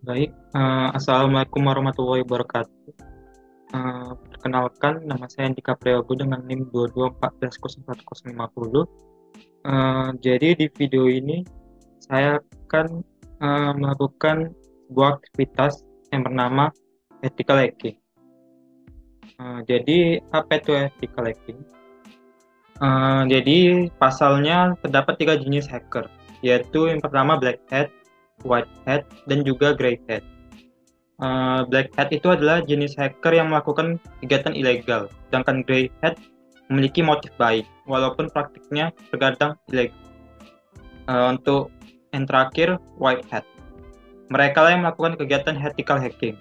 Baik, Assalamualaikum warahmatullahi wabarakatuh. Perkenalkan, nama saya Andika Priyogo dengan NIM 22140450. Jadi di video ini saya akan melakukan sebuah aktivitas yang bernama ethical hacking. Jadi apa itu ethical hacking? Jadi pasalnya terdapat tiga jenis hacker, yaitu yang pertama black hat, white hat, dan juga grey hat. Black hat itu adalah jenis hacker yang melakukan kegiatan ilegal, sedangkan grey hat memiliki motif baik, walaupun praktiknya terkadang ilegal. Untuk yang terakhir, white hat. Mereka lah yang melakukan kegiatan ethical hacking.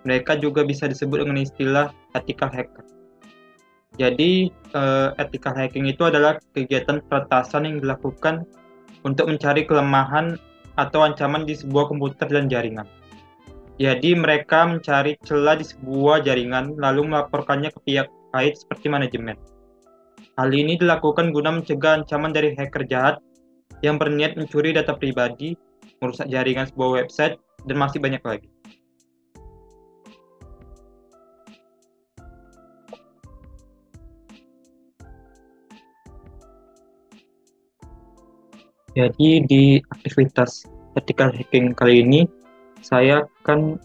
Mereka juga bisa disebut dengan istilah ethical hacker. Jadi, ethical hacking itu adalah kegiatan peretasan yang dilakukan untuk mencari kelemahan atau ancaman di sebuah komputer dan jaringan. Jadi mereka mencari celah di sebuah jaringan lalu melaporkannya ke pihak terkait seperti manajemen. Hal ini dilakukan guna mencegah ancaman dari hacker jahat yang berniat mencuri data pribadi, merusak jaringan sebuah website, dan masih banyak lagi. Jadi di aktivitas ethical hacking kali ini, saya akan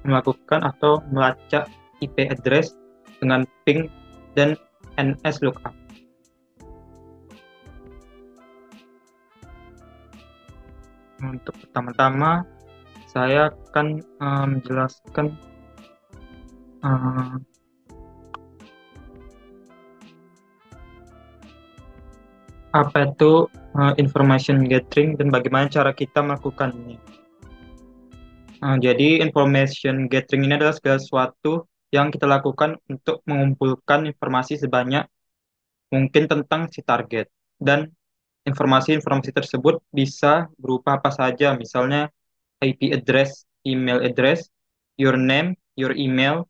melakukan atau melacak IP address dengan ping dan NS lookup. Untuk pertama-tama, saya akan menjelaskan eh, apa itu information gathering dan bagaimana cara kita melakukannya. Jadi information gathering ini adalah segala sesuatu yang kita lakukan untuk mengumpulkan informasi sebanyak mungkin tentang si target. Dan informasi-informasi tersebut bisa berupa apa saja, misalnya IP address, email address, your name, your email,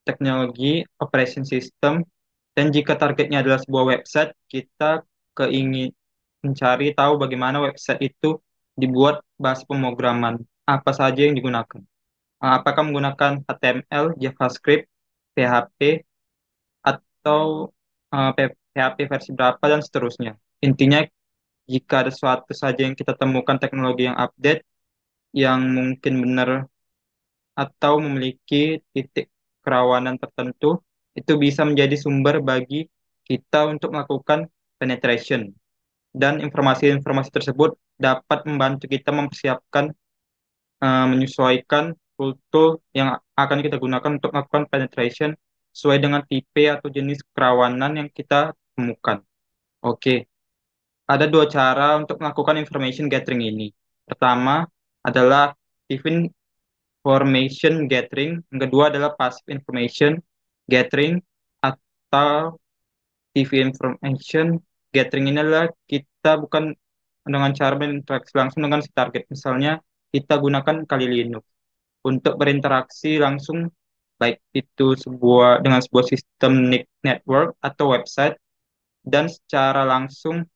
teknologi, operation system, dan jika targetnya adalah sebuah website, kita keingin mencari tahu bagaimana website itu dibuat bahasa pemrograman, apa saja yang digunakan. Apakah menggunakan HTML, JavaScript, PHP, atau PHP versi berapa, dan seterusnya. Intinya, jika ada suatu saja yang kita temukan teknologi yang update, yang mungkin benar atau memiliki titik kerawanan tertentu, itu bisa menjadi sumber bagi kita untuk melakukan penetration. Dan informasi-informasi tersebut dapat membantu kita mempersiapkan, menyesuaikan tool-tool yang akan kita gunakan untuk melakukan penetration sesuai dengan tipe atau jenis kerawanan yang kita temukan. Oke, ada dua cara untuk melakukan information gathering ini. Pertama adalah active information gathering, yang kedua adalah passive information gathering atau TV information gathering. Ini adalah kita bukan dengan cara berinteraksi langsung dengan si target. Misalnya kita gunakan Kali Linux untuk berinteraksi langsung, baik itu dengan sebuah sistem network atau website, dan secara langsung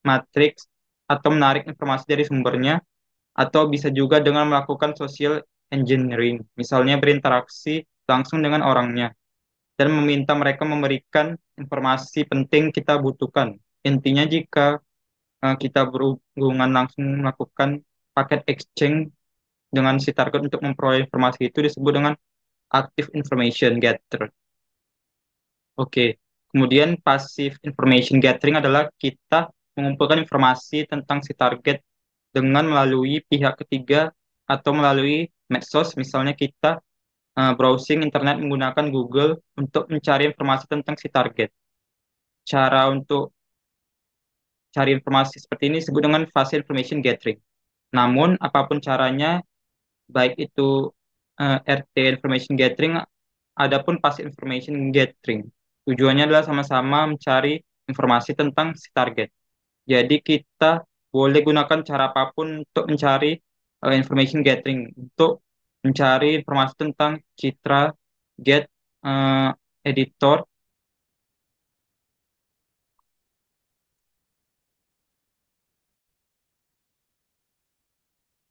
matriks atau menarik informasi dari sumbernya, atau bisa juga dengan melakukan social engineering, misalnya berinteraksi langsung dengan orangnya dan meminta mereka memberikan informasi penting kita butuhkan. Intinya jika kita berhubungan langsung melakukan paket exchange dengan si target untuk memperoleh informasi, itu disebut dengan active information gatherer. Oke, kemudian passive information gathering adalah kita mengumpulkan informasi tentang si target dengan melalui pihak ketiga atau melalui medsos, misalnya kita browsing internet menggunakan Google untuk mencari informasi tentang si target. Cara untuk cari informasi seperti ini disebut dengan fase information gathering. Namun, apapun caranya, baik itu RT information gathering, adapun passive information gathering, tujuannya adalah sama-sama mencari informasi tentang si target. Jadi kita boleh gunakan cara apapun untuk mencari information gathering, untuk mencari informasi tentang citra, get, eh, editor,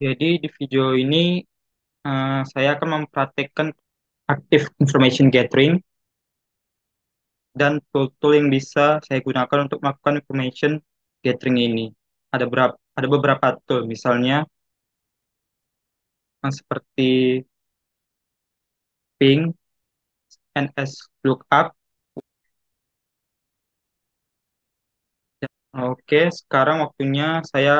Jadi di video ini saya akan mempraktekkan active information gathering dan tool-tool yang bisa saya gunakan untuk melakukan information gathering ini. Ada beberapa tool, misalnya seperti ping, NS lookup. Oke, sekarang waktunya saya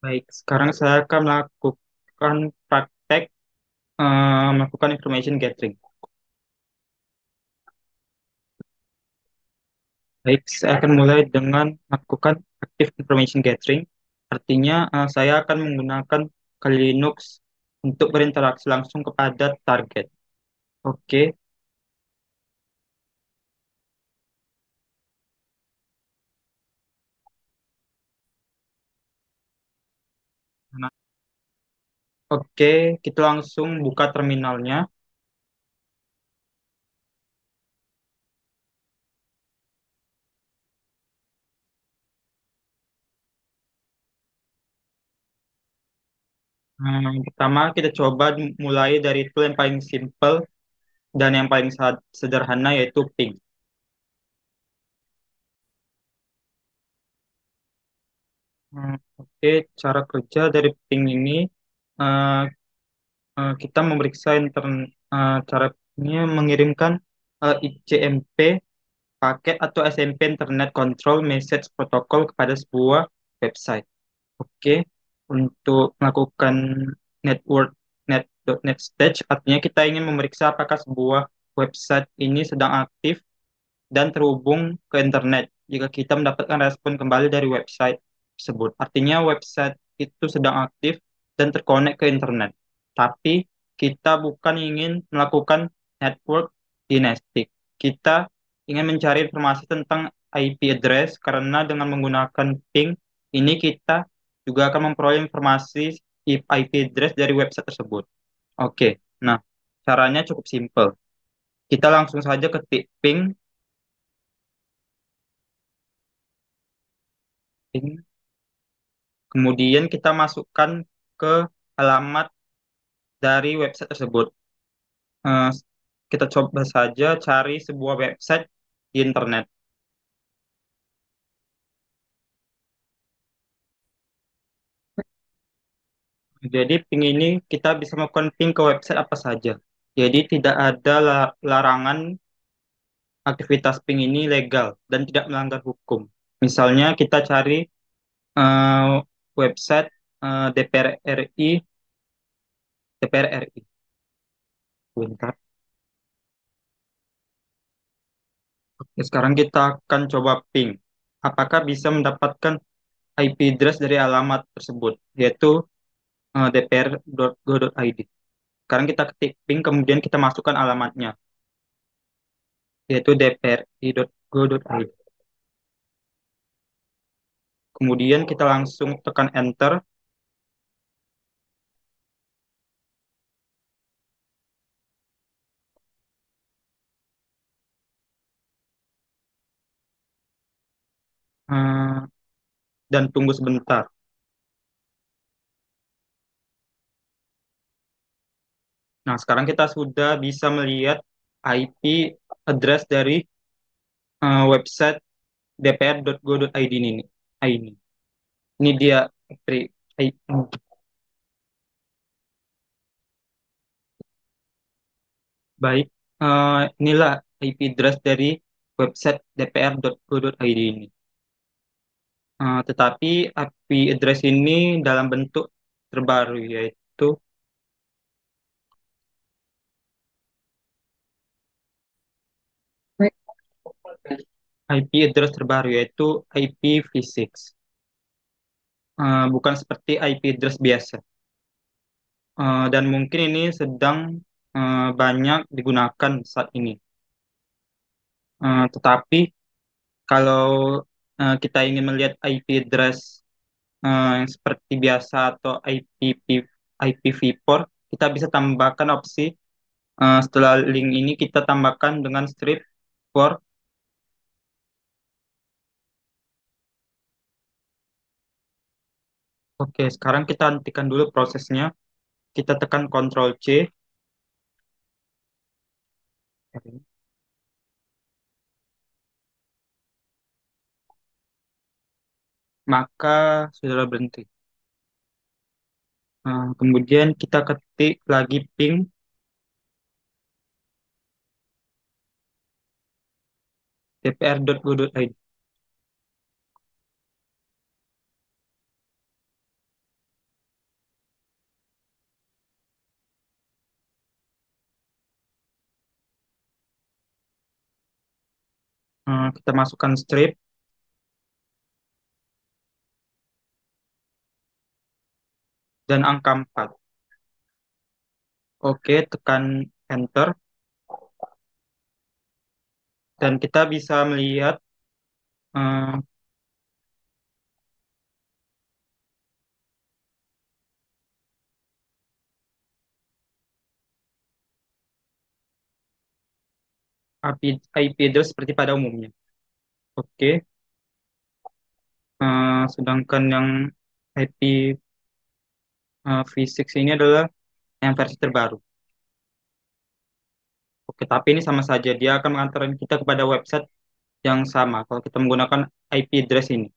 baik. Sekarang saya akan melakukan praktek melakukan information gathering. Baik, saya akan mulai dengan melakukan active information gathering. Artinya, saya akan menggunakan Kali Linux untuk berinteraksi langsung kepada target. Oke, nah, oke, kita langsung buka terminalnya. Yang pertama, kita coba mulai dari tool yang paling simple dan yang paling sederhana, yaitu ping. Oke, cara kerja dari ping ini, eh, kita memeriksa caranya mengirimkan ICMP paket atau SMP Internet Control Message Protocol kepada sebuah website. Oke, untuk melakukan network net stage, artinya kita ingin memeriksa apakah sebuah website ini sedang aktif dan terhubung ke internet jika kita mendapatkan respon kembali dari website tersebut. Artinya website itu sedang aktif dan terkonek ke internet. Tapi kita bukan ingin melakukan network dynastic. Kita ingin mencari informasi tentang IP address karena dengan menggunakan ping ini kita juga akan memperoleh informasi IP address dari website tersebut. Oke, nah caranya cukup simpel. Kita langsung saja ketik ping. Kemudian kita masukkan ke alamat dari website tersebut. Eh, kita coba saja cari sebuah website di internet. Jadi ping ini kita bisa melakukan ping ke website apa saja. Jadi tidak ada larangan, aktivitas ping ini legal dan tidak melanggar hukum. Misalnya kita cari eh, website DPR RI, DPR RI. Bentar. Oke, sekarang kita akan coba ping. Apakah bisa mendapatkan IP address dari alamat tersebut, yaitu dpr.go.id. Sekarang kita ketik ping, kemudian kita masukkan alamatnya, yaitu dpri.go.id. Kemudian kita langsung tekan enter. eh, dan tunggu sebentar. Nah, sekarang kita sudah bisa melihat IP address dari website dpr.go.id ini. Ini. Ini dia. Baik, inilah IP address dari website dpr.go.id ini. Tetapi IP address ini dalam bentuk terbaru, yaitu IP address terbaru, yaitu IPv6. Bukan seperti IP address biasa. Dan mungkin ini sedang banyak digunakan saat ini. Tetapi kalau kita ingin melihat IP address yang seperti biasa atau IPv4, kita bisa tambahkan opsi. Setelah link ini kita tambahkan dengan strip for Oke, sekarang kita hentikan dulu prosesnya. Kita tekan Ctrl C. Maka sudah berhenti. Kemudian kita ketik lagi ping dpr.go.id. Kita masukkan strip dan angka 4. Oke, tekan enter dan kita bisa melihat eh, IP address seperti pada umumnya. Oke, sedangkan yang IP V6 ini adalah yang versi terbaru. Oke, tapi ini sama saja. Dia akan mengantarkan kita kepada website yang sama kalau kita menggunakan IP address ini.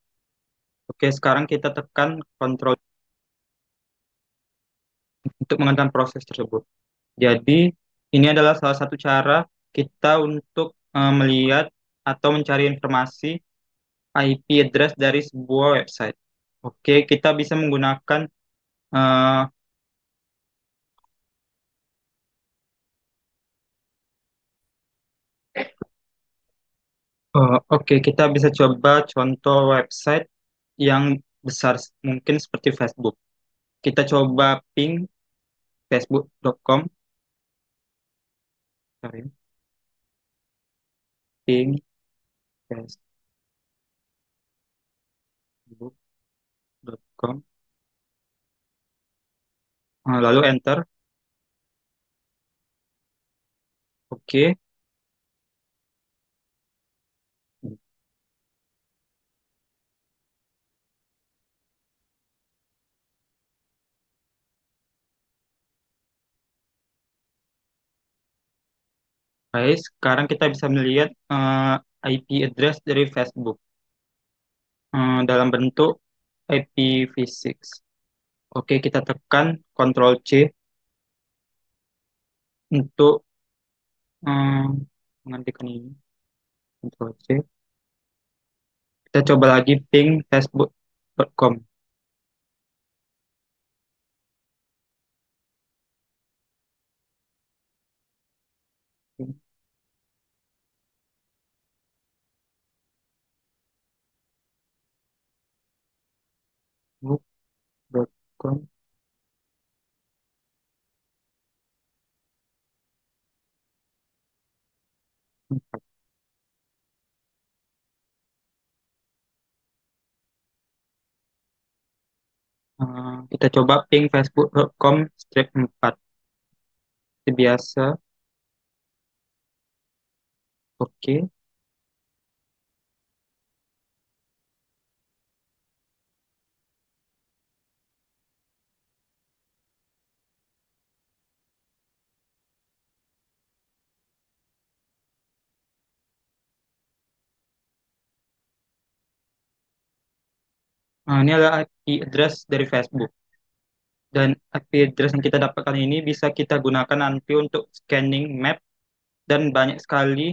Oke, sekarang kita tekan Ctrl untuk menghentikan proses tersebut. Jadi, ini adalah salah satu cara kita untuk melihat atau mencari informasi IP address dari sebuah website. Oke, kita bisa menggunakan eh, oke, kita bisa coba contoh website yang besar mungkin seperti Facebook. Kita coba ping facebook.com, sorry, ping facebook.com, lalu enter. Oke, baik. Sekarang kita bisa melihat IP address dari Facebook dalam bentuk IPv6. Oke, kita tekan Ctrl C untuk menghentikan ini. Ctrl C. Kita coba lagi ping facebook.com. Facebook.com. Kita coba ping facebook.com strip 4. Seperti biasa. Oke. Ini adalah IP address dari Facebook. Dan IP address yang kita dapatkan ini bisa kita gunakan nanti untuk scanning map dan banyak sekali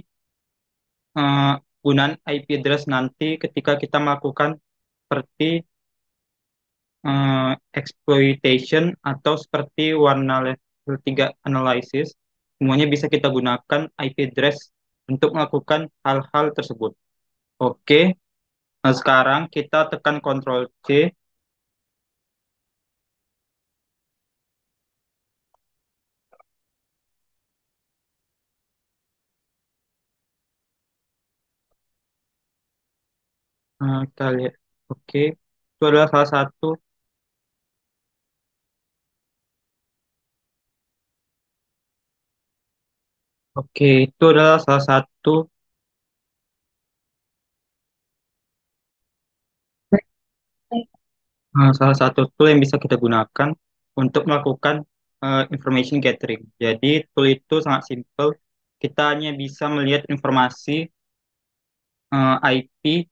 eh, gunaan IP address nanti ketika kita melakukan seperti exploitation atau seperti warna level 3 analysis. Semuanya bisa kita gunakan IP address untuk melakukan hal-hal tersebut. Oke, nah sekarang kita tekan Ctrl C. Kita lihat. Oke, itu adalah salah satu. Oke, itu adalah salah satu. Salah satu tool yang bisa kita gunakan untuk melakukan information gathering. Jadi tool itu sangat simpel. Kita hanya bisa melihat informasi IP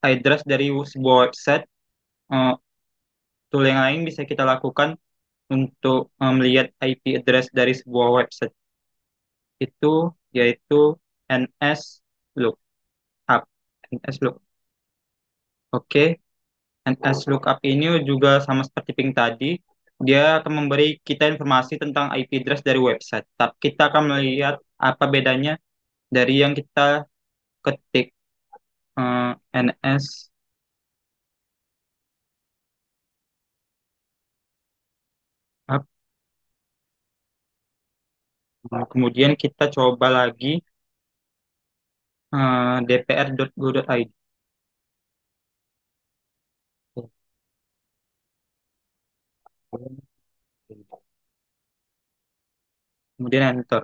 address dari sebuah website. Eh, Tool yang lain bisa kita lakukan untuk melihat IP address dari sebuah website itu yaitu NS Lookup. NS Lookup. Oke, NS Lookup ini juga sama seperti ping tadi, dia akan memberi kita informasi tentang IP address dari website. Tapi kita akan melihat apa bedanya dari yang kita ketik NS. Kemudian kita coba lagi dpr.go.id. Kemudian enter.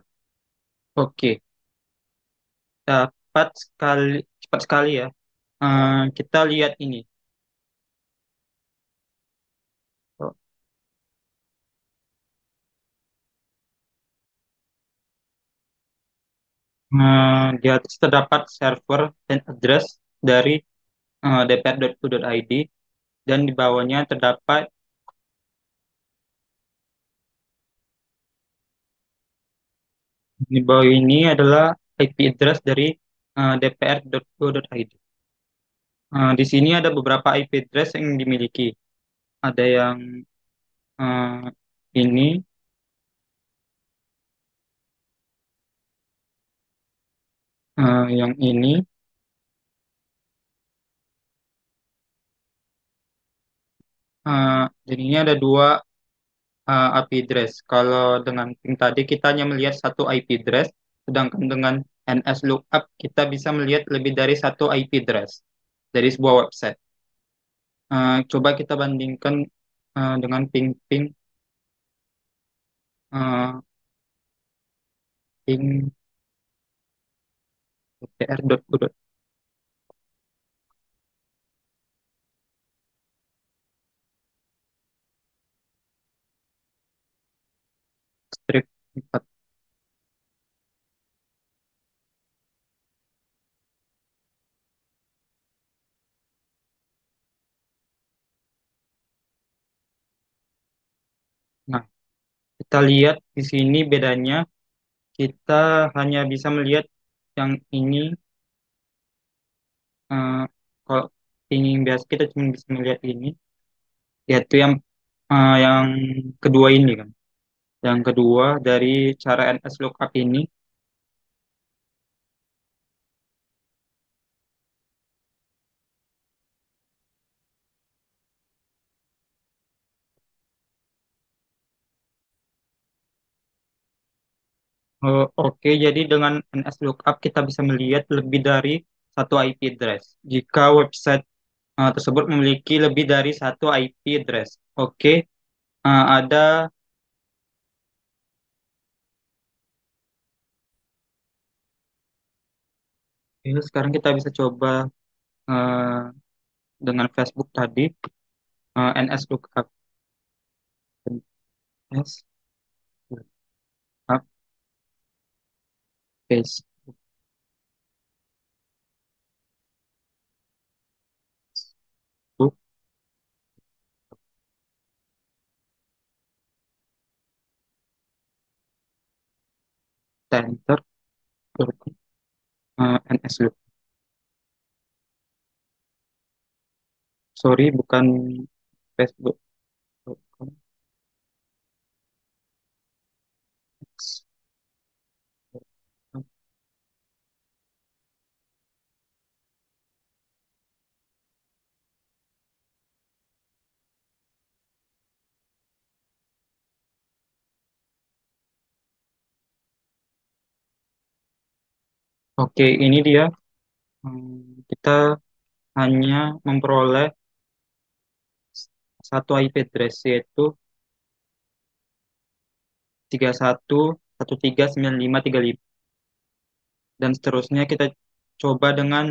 Oke, dapat sekali, cepat sekali ya. Kita lihat ini. Di atas terdapat server dan address dari dpr.go.id dan di bawahnya terdapat di bawah ini adalah IP address dari dpr.go.id. Di sini ada beberapa IP address yang dimiliki. Ada yang eh, ini, yang ini. Jadi ini ada dua IP address. Kalau dengan ping tadi kita hanya melihat satu IP address, sedangkan dengan NS lookup kita bisa melihat lebih dari satu IP address dari sebuah website. Coba kita bandingkan dengan ping-ping ping pr.go.strip empat. Nah, kita lihat di sini bedanya kita hanya bisa melihat yang ini. eh, Kalau ping biasa kita cuma bisa melihat ini, yaitu yang kedua ini kan. Yang kedua dari cara NS lookup ini, oke, jadi dengan NS lookup kita bisa melihat lebih dari satu IP address. Jika website tersebut memiliki lebih dari satu IP address. Oke, ada ya, sekarang kita bisa coba eh, dengan Facebook tadi, NS lookup, NS lookup Facebook Center NS lookup. Sorry, bukan Facebook. Oke, ini dia. Kita hanya memperoleh satu IP address yaitu 31 13 95 35 dan seterusnya kita coba dengan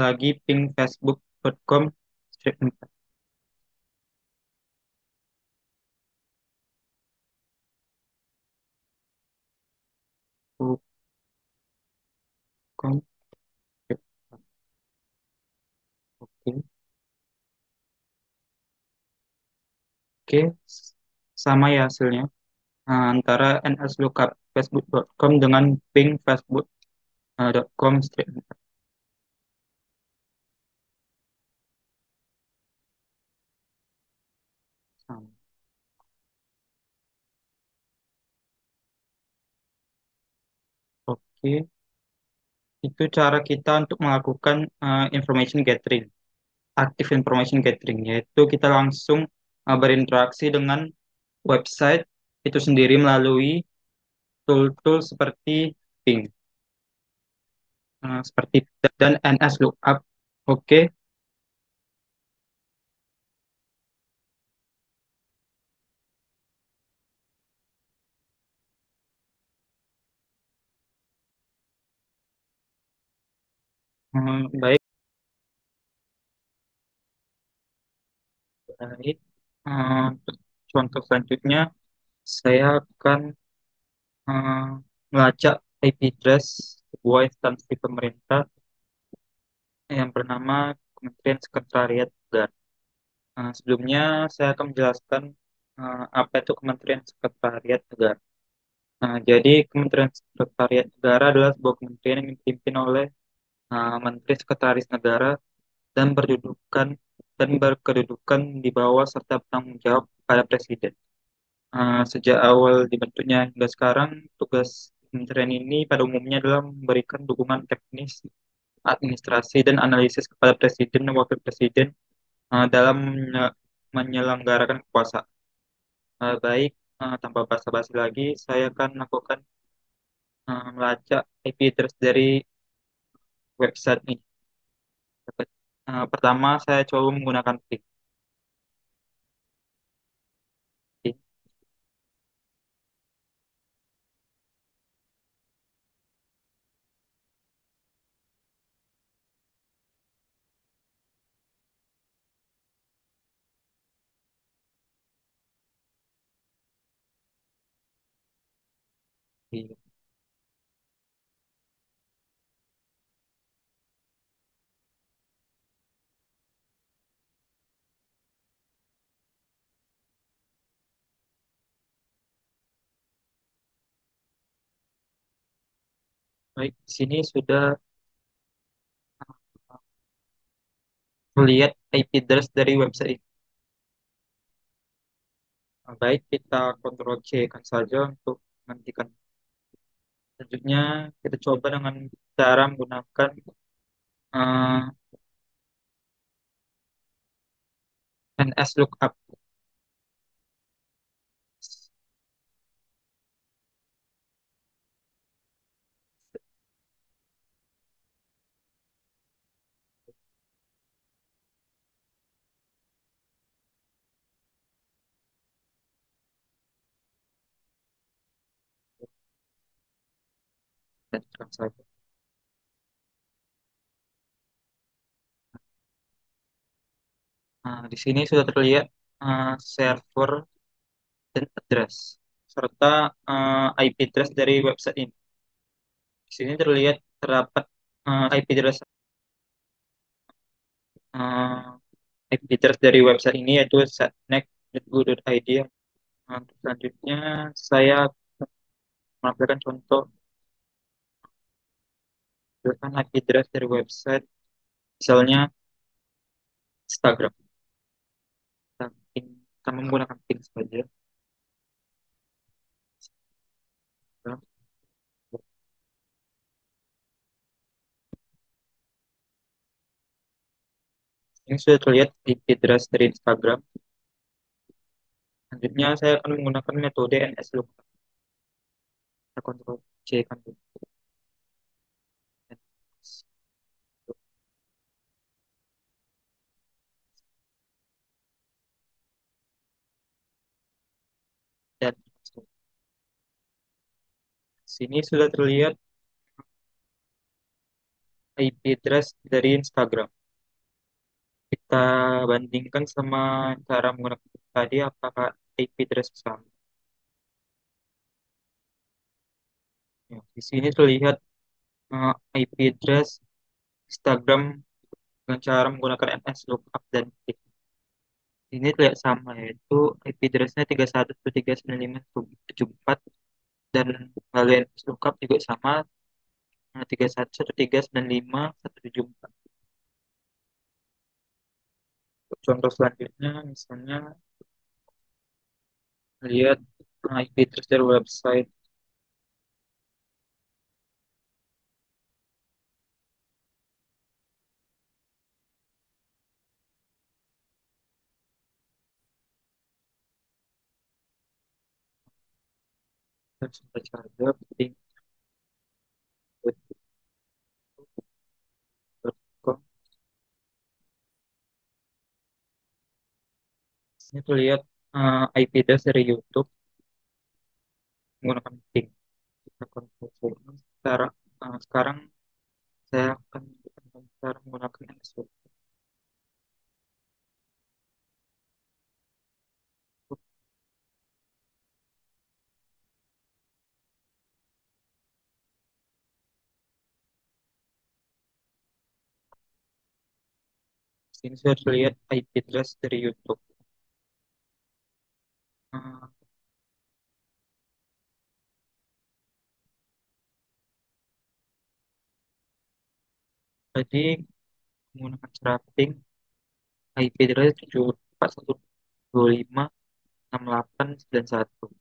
lagi ping facebook.com strip 4. Com. Oke, oke, sama ya hasilnya. Nah, antara nslookup facebook.com dengan ping facebook.com. Oke, itu cara kita untuk melakukan information gathering, active information gathering, yaitu kita langsung berinteraksi dengan website itu sendiri melalui tool-tool seperti Ping, seperti dan NSLOOKUP. Oke, baik, baik. Untuk contoh selanjutnya, saya akan eh, melacak IP address sebuah instansi pemerintah yang bernama Kementerian Sekretariat Negara. Sebelumnya saya akan menjelaskan apa itu Kementerian Sekretariat Negara. Jadi Kementerian Sekretariat Negara adalah sebuah kementerian yang dipimpin oleh Menteri Sekretaris Negara dan berkedudukan di bawah serta bertanggung jawab pada Presiden. Sejak awal dibentuknya hingga sekarang, tugas kementerian ini pada umumnya adalah memberikan dukungan teknis, administrasi, dan analisis kepada Presiden dan Wakil Presiden dalam menyelenggarakan kekuasaan. Baik, tanpa basa-basi lagi, saya akan melakukan melacak IP address dari website ini. Pertama, saya coba menggunakan Ping. Baik, di sini sudah melihat IP address dari website ini. Baik, kita Ctrl C kan saja untuk menghentikan. Selanjutnya, kita coba dengan cara menggunakan uh, NSLOOKUP dan kan saja. Di sini sudah terlihat server dan address serta IP address dari website ini. Di sini terlihat terdapat IP address IP address dari website ini yaitu setnek.go.id. Selanjutnya saya menampilkan contoh dengan IP address dari website, misalnya Instagram. Kita menggunakan ping saja. Ini sudah terlihat di address dari Instagram. Selanjutnya saya akan menggunakan metode NSLOOKUP. Kita kontrol C kan. Dan sini sudah terlihat IP address dari Instagram. Kita bandingkan sama cara menggunakan tadi, apakah IP address sama. Ya, di sini terlihat IP address Instagram dengan cara menggunakan NS lookup dan tick. Ini terlihat sama, yaitu IP address-nya 31.139.174 dan value NS lookup juga sama, 31.139.174. Contoh selanjutnya misalnya lihat IP address dari website. Dan sudah saja penting. Ini tuh lihat IP address dari YouTube menggunakan ping. Kita kontrol sekarang, sekarang saya akan menunjukkan cara menggunakan NSWordLoop. Sini saya harus lihat IP address dari YouTube. Uh, Tadi menggunakan cara ping IP address 74.125.6891.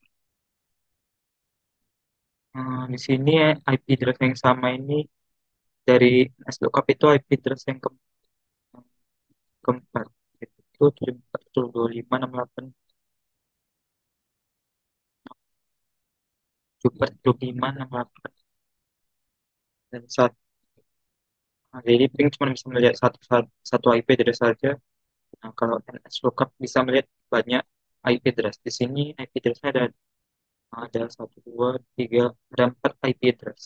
Di sini IP address yang sama ini dari NSLookup itu IP address yang keempat. Itu 74.125.68 dan satu. Nah, jadi ping cuma bisa melihat satu IP address saja. Nah, kalau NSLookup bisa melihat banyak IP address. Di sini IP address-nya ada satu, dua, tiga, ada empat IP address.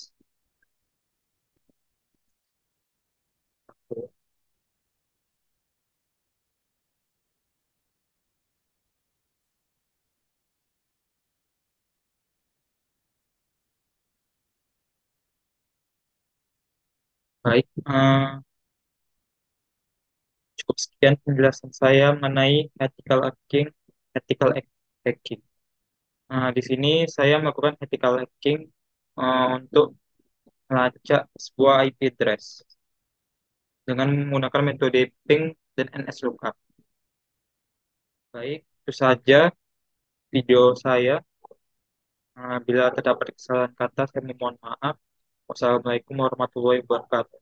Baik, cukup sekian penjelasan saya mengenai ethical hacking. Di sini saya melakukan ethical hacking untuk melacak sebuah IP address dengan menggunakan metode ping dan NSLookup. Baik, itu saja video saya. Bila terdapat kesalahan kata, saya mohon maaf. Wassalamualaikum warahmatullahi wabarakatuh.